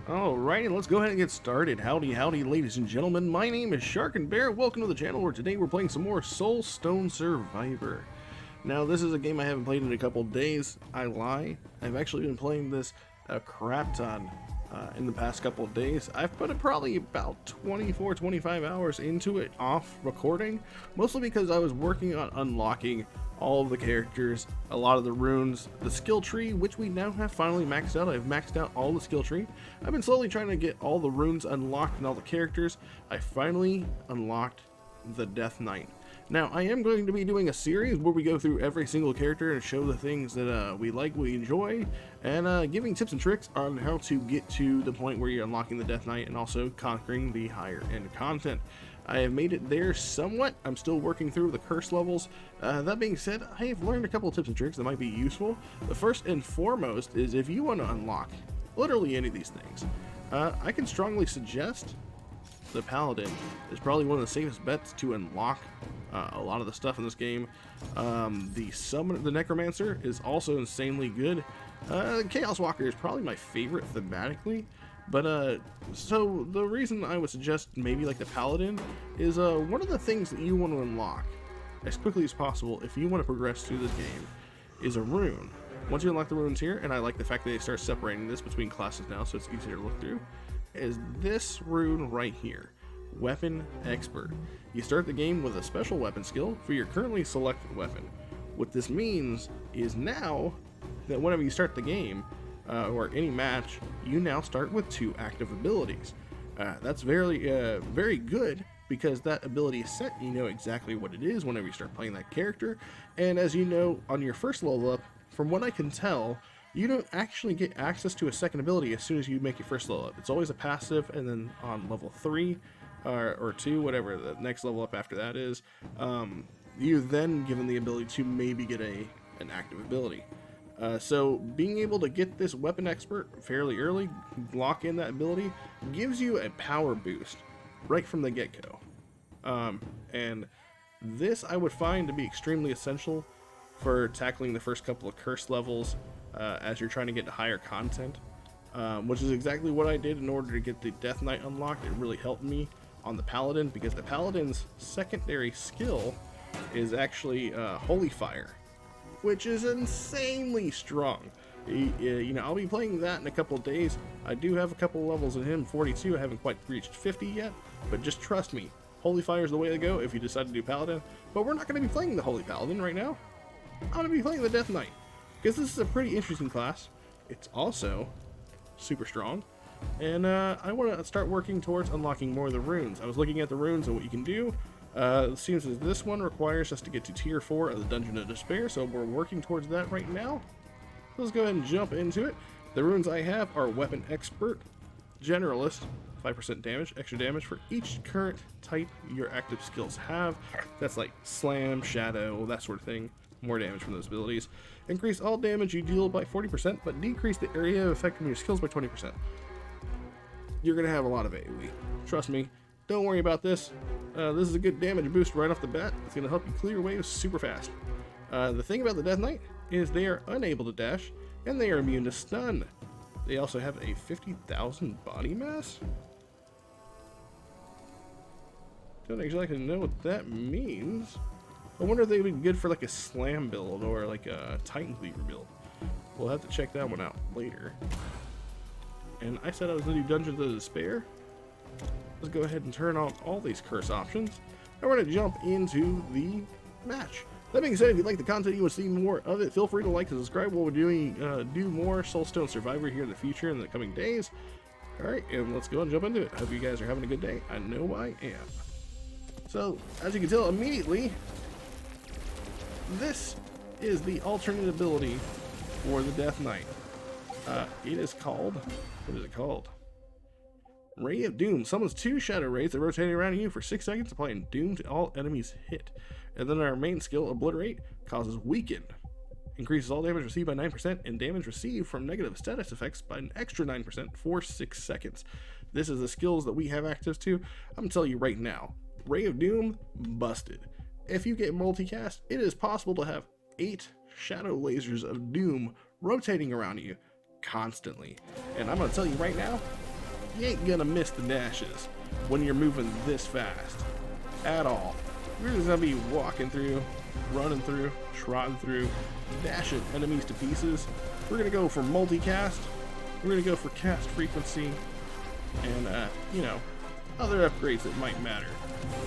Alrighty, let's go ahead and get started. Howdy, howdy, ladies and gentlemen. My name is Sharkinbear. Welcome to the channel where today we're playing some more Soulstone Survivor. Now, this is a game I haven't played in a couple days. I lie. I've actually been playing this a crap ton in the past couple of days. I've put probably about 24, 25 hours into it off recording, mostly because I was working on unlocking all of the characters, a lot of the runes, the skill tree, which we now have finally maxed out. I've maxed out all the skill tree. I've been slowly trying to get all the runes unlocked and all the characters. I finally unlocked the Death Knight. Now, I am going to be doing a series where we go through every single character and show the things that we like, we enjoy, and giving tips and tricks on how to get to the point where you're unlocking the Death Knight and also conquering the higher end content. I have made it there somewhat. I'm still working through the curse levels. That being said, I have learned a couple of tips and tricks that might be useful. The first and foremost is if you want to unlock literally any of these things, I can strongly suggest the Paladin is probably one of the safest bets to unlock a lot of the stuff in this game. The Necromancer is also insanely good. The Chaos Walker is probably my favorite thematically. But, so the reason I would suggest maybe like the Paladin is, one of the things that you want to unlock as quickly as possible if you want to progress through this game is a rune. Once you unlock the runes here, and I like the fact that they start separating this between classes now so it's easier to look through, is this rune right here, Weapon Expert. You start the game with a special weapon skill for your currently selected weapon. What this means is now that whenever you start the game, or any match, you now start with 2 active abilities. That's very good because that ability is set. You know exactly what it is whenever you start playing that character. And as you know, on your first level up, from what I can tell, you don't actually get access to a second ability as soon as you make your first level up. It's always a passive, and then on level 3 or 2, whatever the next level up after that is, you then given the ability to maybe get an active ability. So being able to get this Weapon Expert fairly early, lock in that ability, gives you a power boost right from the get-go. And this I would find to be extremely essential for tackling the first couple of curse levels as you're trying to get to higher content, which is exactly what I did in order to get the Death Knight unlocked. It really helped me on the Paladin because the Paladin's secondary skill is actually Holy Fire, which is insanely strong. You know, I'll be playing that in a couple of days. I do have a couple of levels in him, 42. I haven't quite reached 50 yet, but just trust me, Holy Fire is the way to go if you decide to do Paladin. But we're not going to be playing the Holy Paladin right now. I'm going to be playing the Death Knight because this is a pretty interesting class. It's also super strong, and I want to start working towards unlocking more of the runes. I was looking at the runes and what you can do. It seems as this one requires us to get to tier 4 of the Dungeon of Despair, so we're working towards that right now. Let's go ahead and jump into it. The runes I have are Weapon Expert, Generalist, 5% damage, extra damage for each current type your active skills have. That's like Slam, Shadow, that sort of thing. More damage from those abilities. Increase all damage you deal by 40%, but decrease the area of effect from your skills by 20%. You're going to have a lot of AoE. Trust me. Don't worry about this. This is a good damage boost right off the bat. It's going to help you clear waves super fast. The thing about the Death Knight is they are unable to dash, and they are immune to stun. They also have a 50,000 body mass. Don't exactly know what that means. I wonder if they would be good for like a Slam build or like a Titan Cleaver build. We'll have to check that one out later. And I said I was going to do Dungeons of Despair. Let's go ahead and turn on all these curse options, and we're going to jump into the match. That being said, if you like the content, you want to see more of it, feel free to like and subscribe. We'll be doing do more Soulstone Survivor here in the future in the coming days. Alright, and let's go and jump into it. I hope you guys are having a good day. I know I am. So, as you can tell immediately, this is the alternate ability for the Death Knight. It is called, what is it called? Ray of Doom. Summons 2 Shadow Rays that rotate around you for 6 seconds, applying Doom to all enemies hit. And then our main skill, Obliterate, causes Weaken. Increases all damage received by 9% and damage received from negative status effects by an extra 9% for 6 seconds. This is the skills that we have access to. I'm going to tell you right now, Ray of Doom, busted. If you get multicast, it is possible to have 8 shadow lasers of doom rotating around you constantly. And I'm going to tell you right now, you ain't gonna miss the dashes when you're moving this fast at all. We're just gonna be walking through, running through, trotting through, dashing enemies to pieces. We're gonna go for multicast. We're gonna go for cast frequency, and you know, other upgrades that might matter.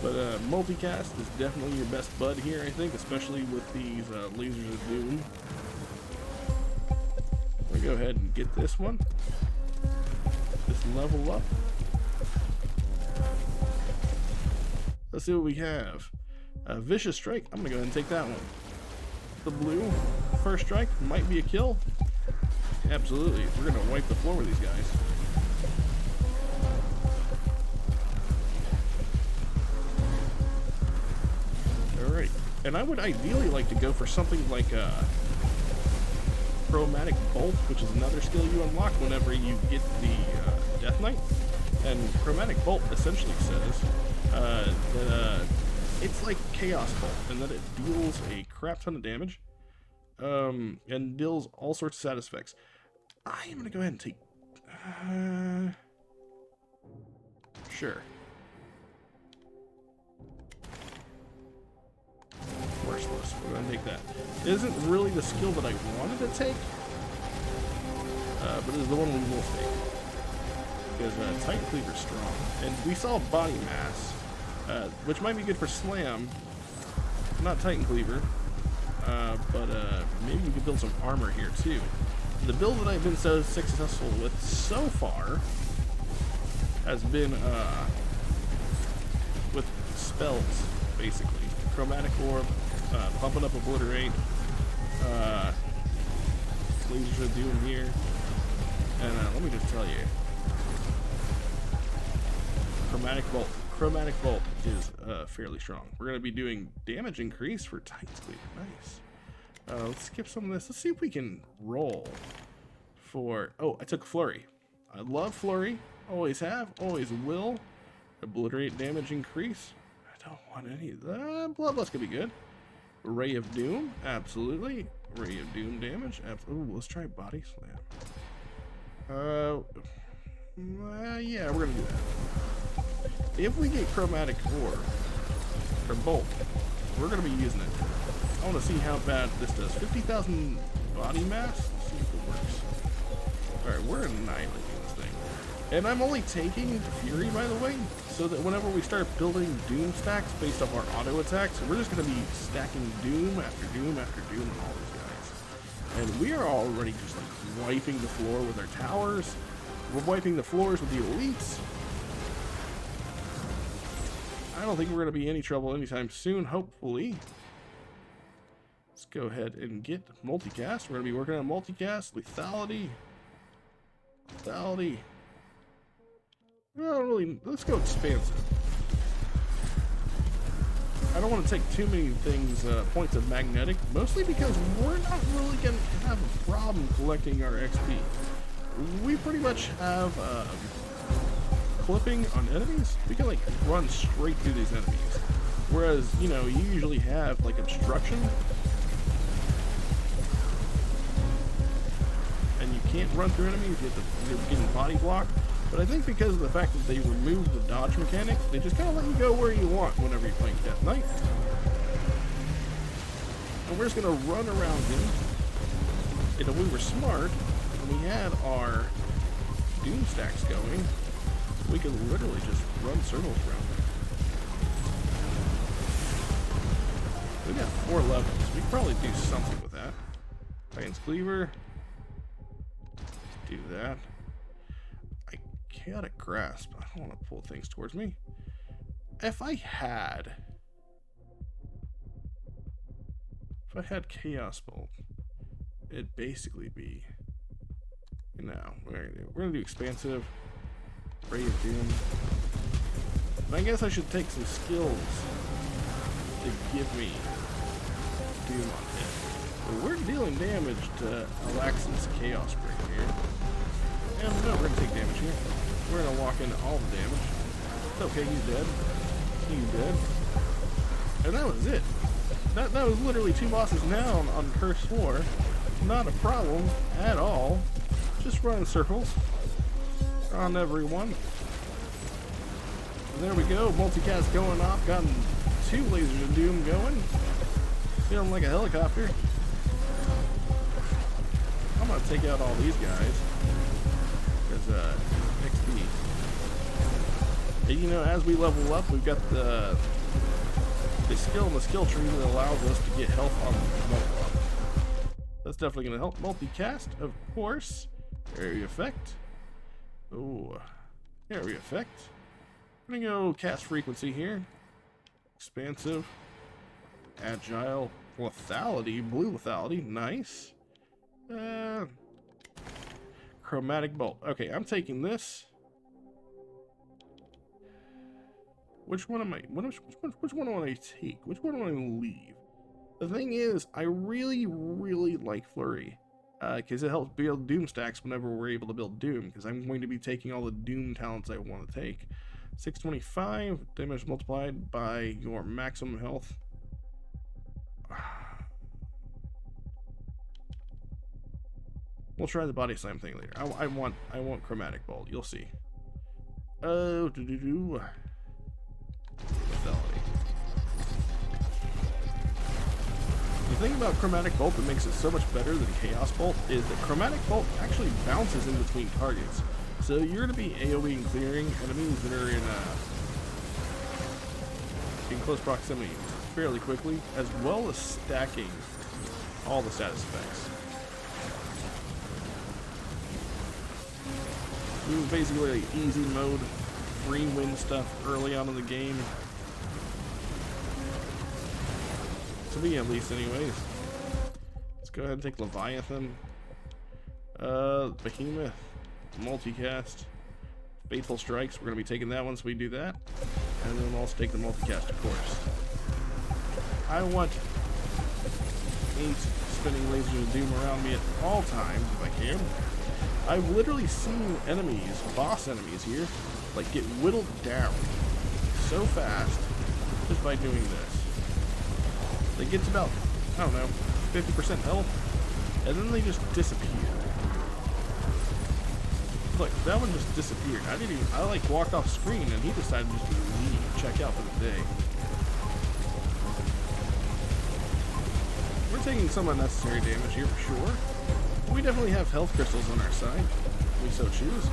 But multicast is definitely your best bud here, I think, especially with these lasers of doom. We'll go ahead and get this one. Just level up. Let's see what we have. Vicious Strike. I'm gonna go ahead and take that one. The blue first strike might be a kill. Absolutely. We're gonna wipe the floor with these guys. Alright. And I would ideally like to go for something like a Chromatic Bolt, which is another skill you unlock whenever you get the Death Knight. And Chromatic Bolt essentially says that it's like Chaos Bolt, and that it deals a crap ton of damage and deals all sorts of side effects. I am going to go ahead and take... sure. Merciless. We're going to take that. It isn't really the skill that I wanted to take, but it is the one we will take. Because Titan Cleaver is strong. And we saw Body Mass, which might be good for Slam. Not Titan Cleaver. But maybe we could build some armor here too. The build that I've been so successful with so far has been with spells, basically. Chromatic Orb, pumping up Obliterate, Lasers of Doom here, and let me just tell you, Chromatic Bolt is fairly strong. We're going to be doing damage increase for Titan's Cleaver. Nice. Let's skip some of this. Let's see if we can roll for... Oh, I took Flurry. I love Flurry. Always have. Always will. Obliterate damage increase. I don't want any of that. Bloodlust could be good. Ray of Doom. Absolutely. Ray of Doom damage. Absolutely. Ooh, let's try Body Slam. Yeah, we're going to do that. If we get Chromatic Orb, or Bolt, we're going to be using it. I want to see how bad this does. 50,000 body mass? Let's see if it works. Alright, we're annihilating this thing. And I'm only taking Fury, by the way, so that whenever we start building Doom stacks based off our auto attacks, we're just going to be stacking Doom after Doom after Doom on all these guys. And we are already just like wiping the floor with our towers. We're wiping the floors with the elites. I don't think we're going to be in any trouble anytime soon, hopefully. Let's go ahead and get multicast. We're going to be working on multicast, lethality. Lethality. Well, really, let's go expansive. I don't want to take too many things, points of magnetic, mostly because we're not really going to have a problem collecting our XP. We pretty much have clipping on enemies. We can like run straight through these enemies. Whereas, you know, you usually have like obstruction. And you can't run through enemies, you're getting body blocked. But I think because of the fact that they removed the dodge mechanic, they just kind of let you go where you want whenever you're playing Death Knight. And we're just going to run around him. And if we were smart, and we had our Doom stacks going, we could literally just run circles around him. We got 4 levels. We could probably do something with that. Titan's Cleaver. Do that. I Chaotic Grasp. I don't want to pull things towards me. If I had Chaos Bolt, it'd basically be, you know, we're gonna do expansive, Ray of Doom. And I guess I should take some skills to give me Doom on hit. But we're dealing damage to Alax's Chaos Break here. And no, we're gonna take damage here. We're gonna walk into all the damage. It's okay, he's dead. He's dead. And that was it. That was literally 2 bosses down on Cursed Floor. Not a problem at all. Just running circles. on everyone. There we go, multicast going off, gotten 2 lasers of doom going. Feeling like a helicopter. I'm gonna take out all these guys. Because, XP. And, you know, as we level up, we've got the skill in the skill tree that allows us to get health on the level up. That's definitely gonna help. Multicast, of course. Area effect. Oh, area effect. I'm gonna go cast frequency here. Expansive. Agile. Lethality. Blue lethality. Nice. Chromatic bolt. Okay, I'm taking this. Which one am I? Which one do I take? Which one do I leave? The thing is, I really like Flurry. Because it helps build Doom stacks whenever we're able to build Doom. Because I'm going to be taking all the Doom talents I want to take. 625 damage multiplied by your maximum health. We'll try the body slam thing later. I want chromatic bolt. You'll see. Lethality. The thing about chromatic bolt that makes it so much better than chaos bolt is that chromatic bolt actually bounces in between targets. So you're going to be AoE and clearing enemies that are in close proximity fairly quickly, as well as stacking all the status effects. This is basically like easy mode, free win stuff early on in the game. To me, at least, anyways. Let's go ahead and take Leviathan. Behemoth. Multicast. Fateful Strikes. We're going to be taking that one, so we do that. And then we'll also take the multicast, of course. I want 8 spinning lasers of doom around me at all times, if I can. I've literally seen enemies, boss enemies here, like get whittled down so fast just by doing this. They get to about, I don't know, 50% health, and then they just disappear. Look, that one just disappeared. I like walked off screen and he decided just to leave, check out for the day. We're taking some unnecessary damage here for sure. We definitely have health crystals on our side, if we so choose.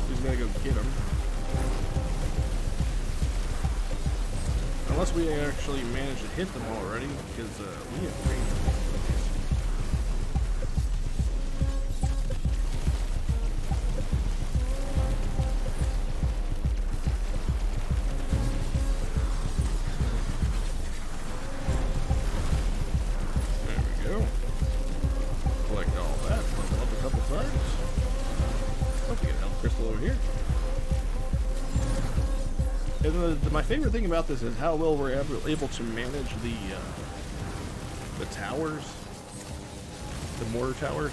Who's gonna go get them? Unless we actually manage to hit them already, because we have range. My favorite thing about this is how well we're able to manage the towers, the mortar towers.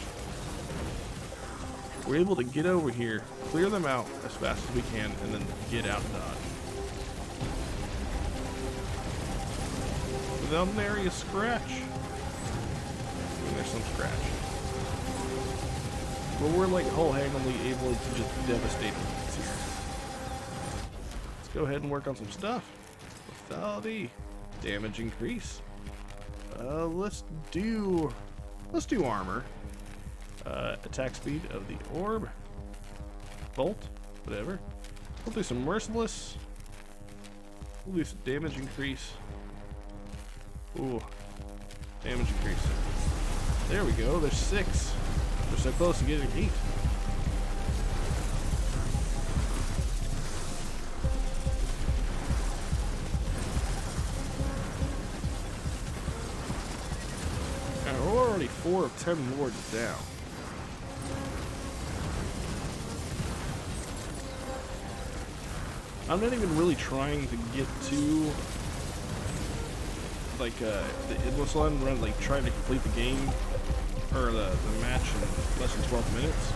We're able to get over here, clear them out as fast as we can, and then get out of dodge. Without nary a scratch. I mean, there's some scratch. But we're like whole-handedly able to just devastate them. Go ahead and work on some stuff. Lethality, damage increase. Let's do armor. Attack speed of the orb. Bolt, whatever. We'll do some merciless. We'll do some damage increase. Ooh, damage increase. There we go. There's 6. We're so close to getting 8. We're already 4 of 10 wards down. I'm not even really trying to get to like the endless run, like trying to complete the game or the match in less than 12 minutes.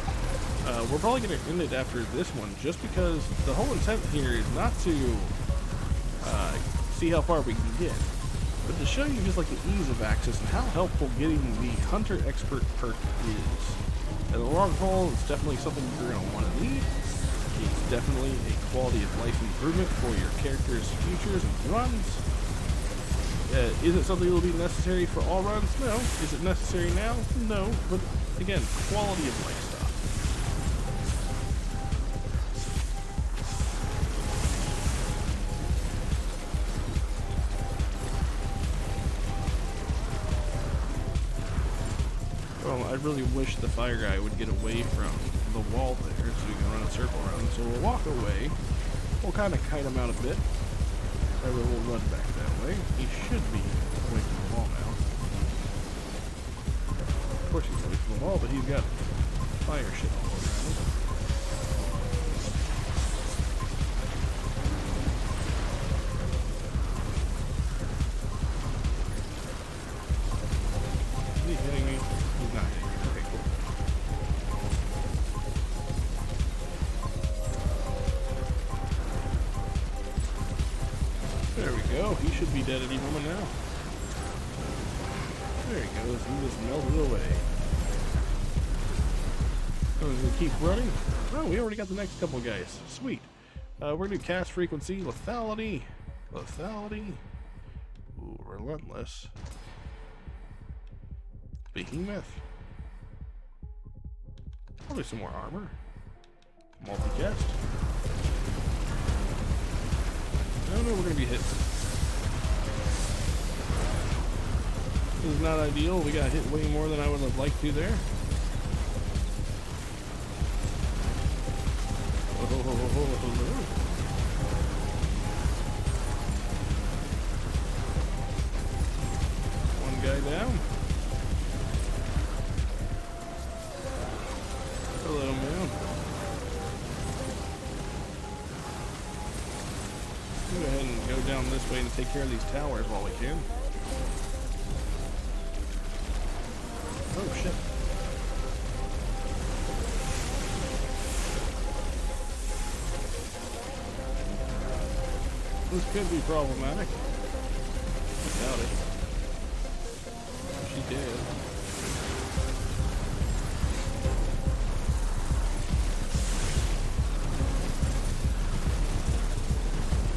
We're probably going to end it after this one, just because the whole intent here is not to see how far we can get. But to show you just like the ease of access and how helpful getting the Hunter Expert perk is. At the long haul, it's definitely something you're going to want to need. It's definitely a quality of life improvement for your character's futures and runs. Is it something that will be necessary for all runs? No. Is it necessary now? No. But again, quality of life stuff. Well, I really wish the fire guy would get away from the wall there so we can run a circle around. So we'll walk away. We'll kind of kite him out a bit. Or we'll run back that way. He should be away from the wall now. Of course he's away from the wall, but he's got fire shit all around him. Is he hitting me? He's not hitting me. Okay, cool. There we go. He should be dead any moment now. There he goes. He just melted away. Oh, we're going to keep running. Oh, we already got the next couple guys. Sweet. We're going to do cast frequency, lethality. Lethality. Ooh, relentless. Behemoth. Probably some more armor. Multicast. I don't know, we're going to be hit. This is not ideal. We got hit way more than I would have liked to there. One guy down. Hello, man. Go ahead and go down this way and take care of these towers while we can. Oh shit. This could be problematic. I doubt it. She did.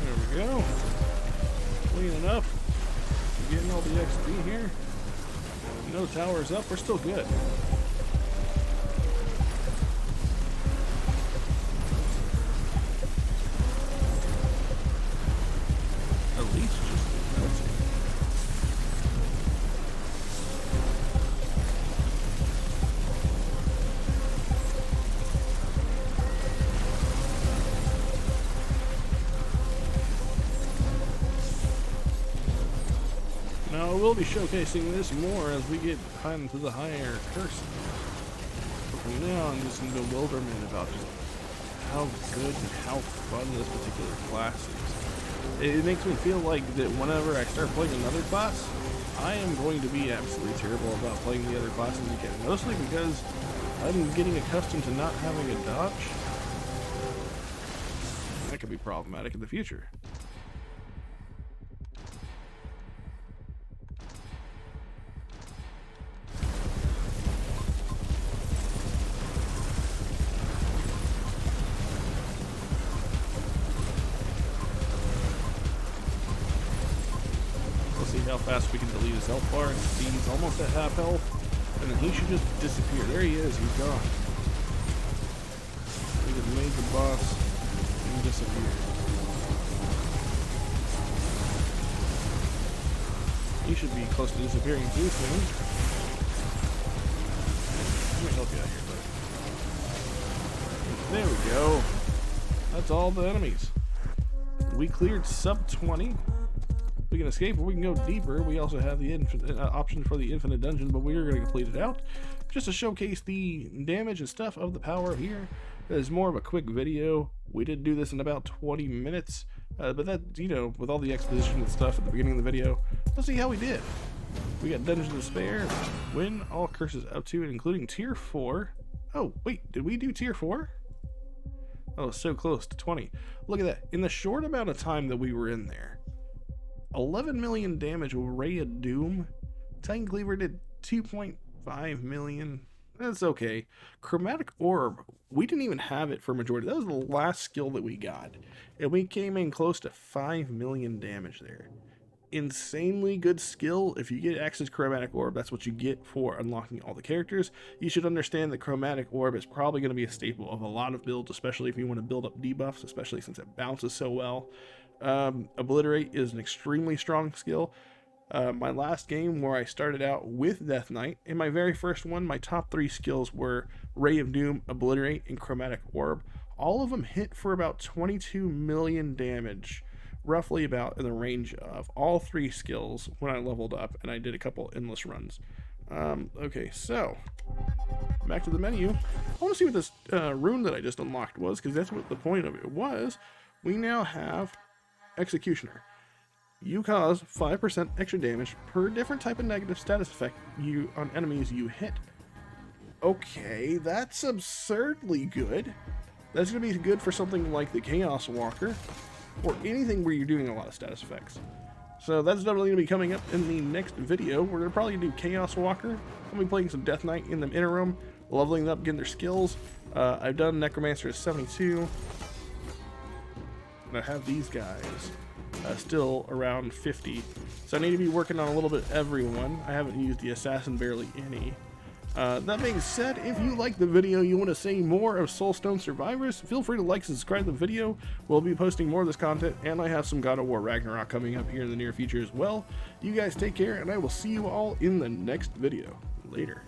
There we go. Cleaning up. Getting all the XP here. No towers up. We're still good. At least just melting. Now, we'll be showcasing this more as we get into the higher curses. But for now, I'm just in bewilderment about just how good and how fun this particular class is. It makes me feel like that whenever I start playing another class, I am going to be absolutely terrible about playing the other classes again. Mostly because I'm getting accustomed to not having a dodge. That could be problematic in the future. See how fast we can delete his health bar. See, he's almost at half health, and then he should just disappear. There he is. He's gone. We just made the boss and disappear. He should be close to disappearing too soon. Let me help you out here, buddy. There we go. That's all the enemies. We cleared sub 20. We can escape or we can go deeper. We also have the option for the infinite dungeon, but we're going to complete it out just to showcase the damage and stuff of the power here. It's more of a quick video. We did do this in about 20 minutes, but that, you know, with all the exposition and stuff at the beginning of the video, let's see how we did. We got Dungeon of Despair, win all curses up to and including tier 4. Oh, wait, did we do tier 4? Oh, so close to 20. Look at that. In the short amount of time that we were in there, 11 million damage with Ray of Doom. Titan Cleaver did 2.5 million. That's okay. Chromatic Orb, we didn't even have it for majority. That was the last skill that we got. And we came in close to 5 million damage there. Insanely good skill. If you get access to Chromatic Orb, that's what you get for unlocking all the characters. You should understand that Chromatic Orb is probably going to be a staple of a lot of builds, especially if you want to build up debuffs, especially since it bounces so well. Obliterate is an extremely strong skill. My last game where I started out with Death Knight, in my very first one, my top 3 skills were Ray of Doom, Obliterate, and Chromatic Orb. All of them hit for about 22 million damage, roughly about in the range of all 3 skills when I leveled up, and I did a couple endless runs. Okay, so back to the menu. I want to see what this rune that I just unlocked was, because that's what the point of it was. We now have Executioner. You cause 5% extra damage per different type of negative status effect on enemies you hit. Okay, that's absurdly good. That's going to be good for something like the Chaos Walker, or anything where you're doing a lot of status effects. So that's definitely going to be coming up in the next video. We're going to probably do Chaos Walker. I'll be playing some Death Knight in the interim, leveling up, getting their skills. I've done Necromancer at 72. And I have these guys still around 50. So I need to be working on a little bit everyone. I haven't used the Assassin barely any. That being said, if you like the video, you want to see more of Soulstone Survivors, feel free to like and subscribe to the video. We'll be posting more of this content, and I have some God of War Ragnarok coming up here in the near future as well. You guys take care, and I will see you all in the next video. Later.